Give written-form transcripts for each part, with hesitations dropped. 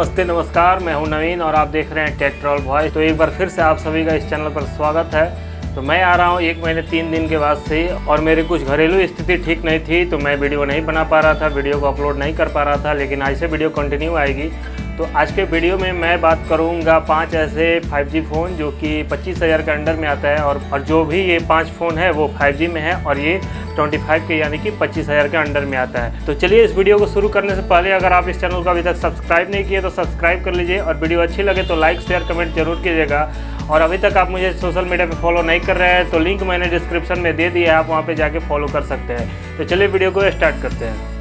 नमस्ते नमस्कार, मैं हूं नवीन और आप देख रहे हैं टेक ट्रॉल वॉइस। तो एक बार फिर से आप सभी का इस चैनल पर स्वागत है। तो मैं आ रहा हूं 1 महीने 3 दिन के बाद से, और मेरी कुछ घरेलू स्थिति ठीक नहीं थी तो मैं वीडियो नहीं बना पा रहा था, वीडियो को अपलोड नहीं कर पा रहा था। लेकिन आज से वीडियो कंटिन्यू आएगी। तो आज के वीडियो में मैं बात करूंगा 5 ऐसे 5G फ़ोन जो कि 25,000 के अंडर में आता है, और जो भी ये 5 फ़ोन है वो 5G में है और ये 25 के यानी कि 25,000 के अंडर में आता है। तो चलिए इस वीडियो को शुरू करने से पहले अगर आप इस चैनल को अभी तक सब्सक्राइब नहीं किए तो सब्सक्राइब कर लीजिए, और वीडियो अच्छी लगे तो लाइक शेयर कमेंट जरूर कीजिएगा। और अभी तक आप मुझे सोशल मीडिया पे फॉलो नहीं कर रहे हैं तो लिंक मैंने डिस्क्रिप्शन में दे दिया है, आप वहाँ पे जाके फॉलो कर सकते हैं। तो चलिए वीडियो को स्टार्ट करते हैं।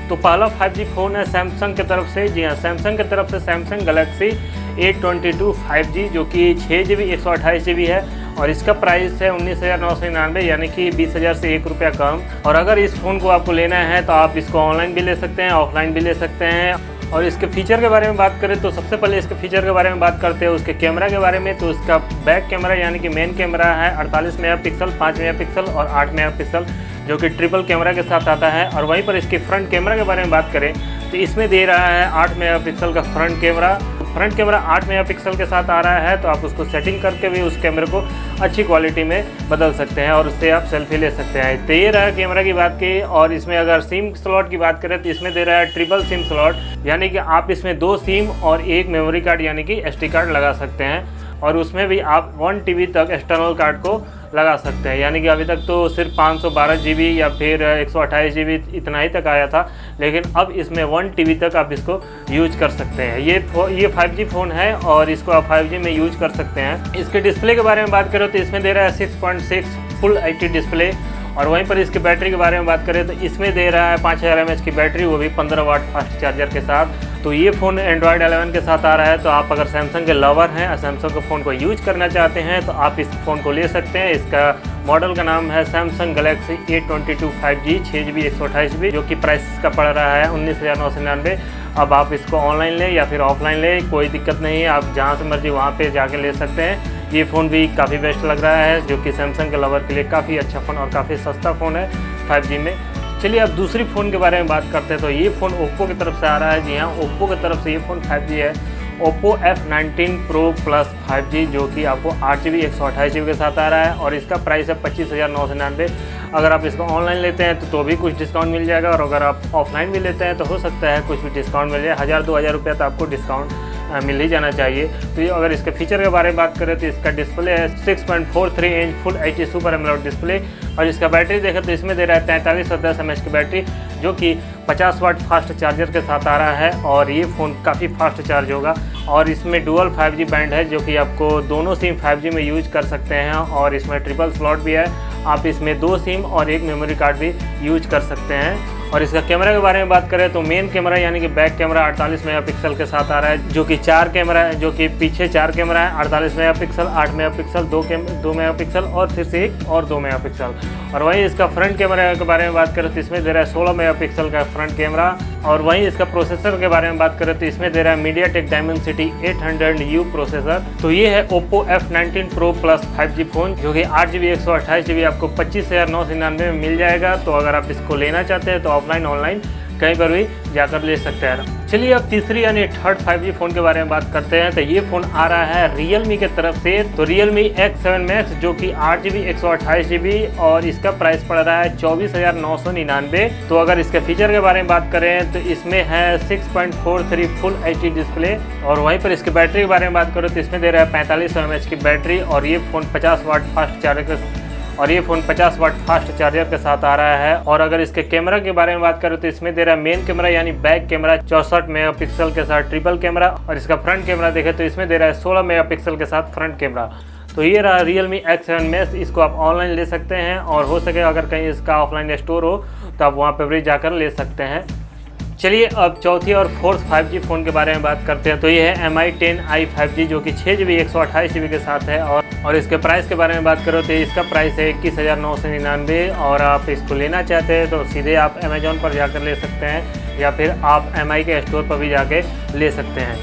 तो पहला 5G फ़ोन है सैमसंग की तरफ से। जी हाँ, सैमसंग की तरफ से सैमसंग गैलेक्सी A22 5G जो कि 6GB 128GB है, और इसका प्राइस है 19,999 यानी कि 20,000 से ₹1 कम। और अगर इस फ़ोन को आपको लेना है तो आप इसको ऑनलाइन भी ले सकते हैं, ऑफलाइन भी ले सकते हैं। और इसके फीचर के बारे में बात करें तो सबसे पहले इसके फीचर के बारे में बात करते हैं उसके कैमरा के बारे में। तो इसका बैक कैमरा यानी कि मेन कैमरा है 48 मेगापिक्सल, 5 मेगापिक्सल और 8 मेगापिक्सल जो कि ट्रिपल कैमरा के साथ आता है। और वहीं पर इसके फ्रंट कैमरा के बारे में बात करें तो इसमें दे रहा है 8 मेगापिक्सल का front camera. Front camera 8 megapixel के साथ आ रहा है, तो आप उसको सेटिंग करके भी उस कैमरे को अच्छी क्वालिटी में बदल सकते हैं और उससे आप सेल्फी ले सकते हैं। तो ये रहा कैमरा की बात की। और इसमें अगर सिम स्लॉट की बात करें तो इसमें दे रहा है ट्रिपल सिम स्लॉट, यानी कि आप इसमें 2 सिम और 1 मेमोरी कार्ड यानी कि SD कार्ड लगा सकते हैं। और उसमें भी आप 1 TB तक एक्सटर्नल कार्ड को लगा सकते हैं, यानी कि अभी तक तो सिर्फ 512GB या फिर 128GB इतना ही तक आया था, लेकिन अब इसमें 1 TB तक आप इसको यूज कर सकते हैं। ये 5G फ़ोन है और इसको आप 5G में यूज कर सकते हैं। इसके डिस्प्ले के बारे में बात करें तो इसमें दे रहा है 6.6 फुल HD डिस्प्ले। और वहीं पर इसके बैटरी के बारे में बात करें तो इसमें दे रहा है 5000 mAh की बैटरी, वो भी 15 वाट फास्ट चार्जर के साथ। तो ये फ़ोन एंड्रॉयड 11 के साथ आ रहा है। तो आप अगर सैमसंग के लवर हैं और सैमसंग के फ़ोन को यूज करना चाहते हैं तो आप इस फ़ोन को ले सकते हैं। इसका मॉडल का नाम है Samsung Galaxy A22 5G 6GB 128GB जो कि प्राइस का पड़ रहा है 19,999। अब आप इसको ऑनलाइन लें या फिर ऑफलाइन लें, कोई दिक्कत नहीं है, आप जहाँ से मर्जी वहाँ पे जाके ले सकते हैं। ये फ़ोन भी काफ़ी बेस्ट लग रहा है, जो कि सैमसंग के लवर के लिए काफ़ी अच्छा फ़ोन और काफ़ी सस्ता फ़ोन है 5G में। चलिए अब दूसरी फ़ोन के बारे में बात करते हैं। तो ये फ़ोन ओप्पो की तरफ से आ रहा है। जी हाँ, ओप्पो की तरफ से ये फ़ोन 5G है, Oppo F19 Pro Plus 5G जो कि आपको 8GB 128GB के साथ आ रहा है, और इसका प्राइस है 25,999। अगर आप इसको ऑनलाइन लेते हैं तो भी कुछ डिस्काउंट मिल जाएगा, और अगर आप ऑफलाइन भी लेते हैं तो हो सकता है कुछ भी डिस्काउंट मिल जाए। 1000-2000 रुपये तो आपको डिस्काउंट मिल ही जाना चाहिए। तो ये अगर इसके फीचर के बारे में बात करें तो इसका डिस्प्ले है 6.43 inch full HD super AMOLED display. और इसका बैटरी देखें तो इसमें दे रहा है 43 और 10 mAh की बैटरी जो कि 50 वाट फास्ट चार्जर के साथ आ रहा है, और ये फ़ोन काफ़ी फास्ट चार्ज होगा। और इसमें डुअल 5G बैंड है जो कि आपको दोनों सिम 5G में यूज कर सकते हैं, और इसमें ट्रिपल स्लॉट भी है, आप इसमें 2 सिम और 1 मेमोरी कार्ड भी यूज कर सकते हैं। और इसका कैमरा के बारे में बात करें तो मेन कैमरा यानी कि बैक कैमरा 48 मेगापिक्सल के साथ आ रहा है, जो कि 4 कैमरा है, जो कि पीछे 4 कैमरा है 48 मेगापिक्सल, 8 मेगापिक्सल, 2 मेगापिक्सल और फिर से 1 और 2 मेगापिक्सल। और वहीं इसका फ्रंट कैमरा के बारे में बात करें तो इसमें दे रहा है 16 मेगापिक्सल का फ्रंट कैमरा। और वहीं इसका प्रोसेसर के बारे में बात करें तो इसमें दे रहा है MediaTek Dimensity 800U प्रोसेसर। तो ये है Oppo F19 Pro Plus 5G phone जो कि 8GB 128GB आपको 25,999 में मिल जाएगा। तो अगर आप इसको लेना चाहते हैं तो ऑफलाइन ऑनलाइन कहीं पर भी जाकर ले सकते हैं। चलिए अब तीसरी यानी थर्ड 5G फ़ोन के बारे में बात करते हैं। तो ये फ़ोन आ रहा है Realme की तरफ से। तो Realme X7 Max जो कि 8GB 128GB, और इसका प्राइस पड़ रहा है 24,999। तो अगर इसके फीचर के बारे में बात करें तो इसमें है 6.43 फुल HD डिस्प्ले। और वहीं पर इसके बैटरी के बारे में बात करें तो इसमें दे रहा है 45 mAh की बैटरी, और ये फ़ोन 50 वाट फास्ट चार्जर के साथ आ रहा है। और अगर इसके कैमरा के बारे में बात करें तो इसमें दे रहा है मेन कैमरा यानी बैक कैमरा 64 मेगापिक्सल के साथ ट्रिपल कैमरा। और इसका फ्रंट कैमरा देखें तो इसमें दे रहा है 16 मेगापिक्सल के साथ फ्रंट कैमरा। तो ये रहा Realme X7 Max। इसको आप ऑनलाइन ले सकते हैं, और हो सके अगर कहीं इसका ऑफलाइन स्टोर हो तो आप वहाँ पर भी जाकर ले सकते हैं। चलिए अब चौथी और फोर्थ 5G फ़ोन के बारे में बात करते हैं। तो ये है Mi 10i 5G जो कि 6GB 128GB के साथ है। और इसके प्राइस के बारे में बात करो तो इसका प्राइस है 21,999। और आप इसको लेना चाहते हैं तो सीधे आप अमेजोन पर जाकर ले सकते हैं, या फिर आप Mi के स्टोर पर भी जाके ले सकते हैं।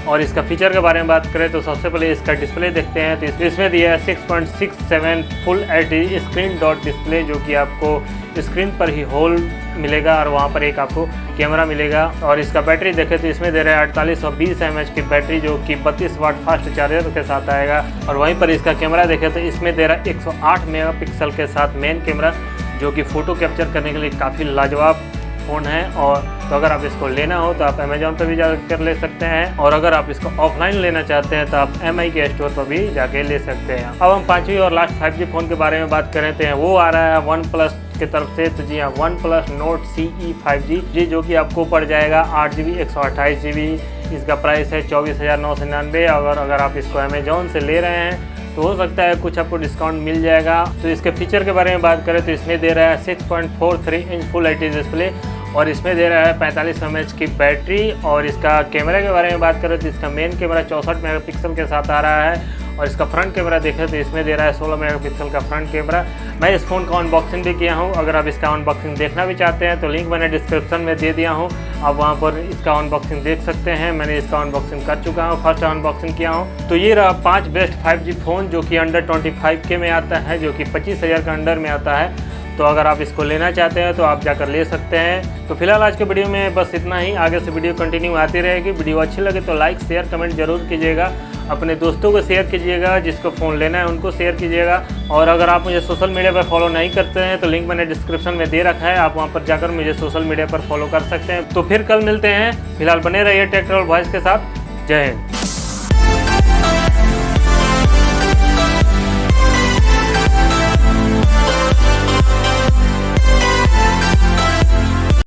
और इसका फीचर के बारे में बात करें तो सबसे पहले इसका डिस्प्ले देखते हैं। तो इसमें दिया है 6.67 full HD screen dot display, जो कि आपको स्क्रीन पर ही होल मिलेगा और वहाँ पर एक आपको कैमरा मिलेगा। और इसका बैटरी देखें तो इसमें दे रहा है 4820 mAh की बैटरी, जो कि 32 वाट फास्ट चार्जर के साथ आएगा। और वहीं पर इसका कैमरा देखें तो इसमें दे रहा है 108 मेगापिक्सल के साथ मेन कैमरा, जो कि फ़ोटो कैप्चर करने के लिए काफ़ी लाजवाब फ़ोन है। और तो अगर आप इसको लेना हो तो आप अमेजोन पर भी जाकर ले सकते हैं, और अगर आप इसको ऑफलाइन लेना चाहते हैं तो आप MI के स्टोर पर भी जाके ले सकते हैं। अब हम पांचवी और लास्ट 5G फ़ोन के बारे में बात करें तो वो आ रहा है वन प्लस की तरफ से। तो जी हाँ, one plus note CE 5G जी, जो कि आपको पड़ जाएगा 8GB 128GB। इसका प्राइस है 24,999। अगर आप इसको अमेजोन से ले रहे हैं तो हो सकता है कुछ आपको डिस्काउंट मिल जाएगा। तो इसके फीचर के बारे में बात करें तो इसमें दे रहा है 6.43 इंच फुल एचडी डिस्प्ले, और इसमें दे रहा है 45 mAh की बैटरी। और इसका कैमरा के बारे में बात करें तो इसका मेन कैमरा 64 मेगापिक्सल के साथ आ रहा है, और इसका फ्रंट कैमरा देखें तो इसमें दे रहा है 16 मेगापिक्सल का फ्रंट कैमरा। मैं इस फ़ोन का अनबॉक्सिंग भी किया हूं, अगर आप इसका अनबॉक्सिंग देखना भी चाहते हैं तो लिंक मैंने डिस्क्रिप्शन में दे दिया हूं, आप वहां पर इसका अनबॉक्सिंग देख सकते हैं। मैंने इसका अनबॉक्सिंग कर चुका हूं, फर्स्ट अनबॉक्सिंग किया हूं। तो ये रहा 5 बेस्ट 5G फ़ोन जो कि अंडर 25K में आता है, जो कि 25,000 का अंडर में आता है। तो अगर आप इसको लेना चाहते हैं तो आप जाकर ले सकते हैं। तो फिलहाल आज के वीडियो में बस इतना ही, आगे से वीडियो कंटिन्यू आती रहेगी। वीडियो अच्छी लगे तो लाइक शेयर कमेंट जरूर कीजिएगा, अपने दोस्तों को शेयर कीजिएगा, जिसको फ़ोन लेना है उनको शेयर कीजिएगा। और अगर आप मुझे सोशल मीडिया पर फॉलो नहीं करते हैं तो लिंक मैंने डिस्क्रिप्शन में दे रखा है, आप वहां पर जाकर मुझे सोशल मीडिया पर फॉलो कर सकते हैं। तो फिर कल मिलते हैं, फिलहाल बने रहिए टेक ट्रैवल वॉइस के साथ। जय हिंद।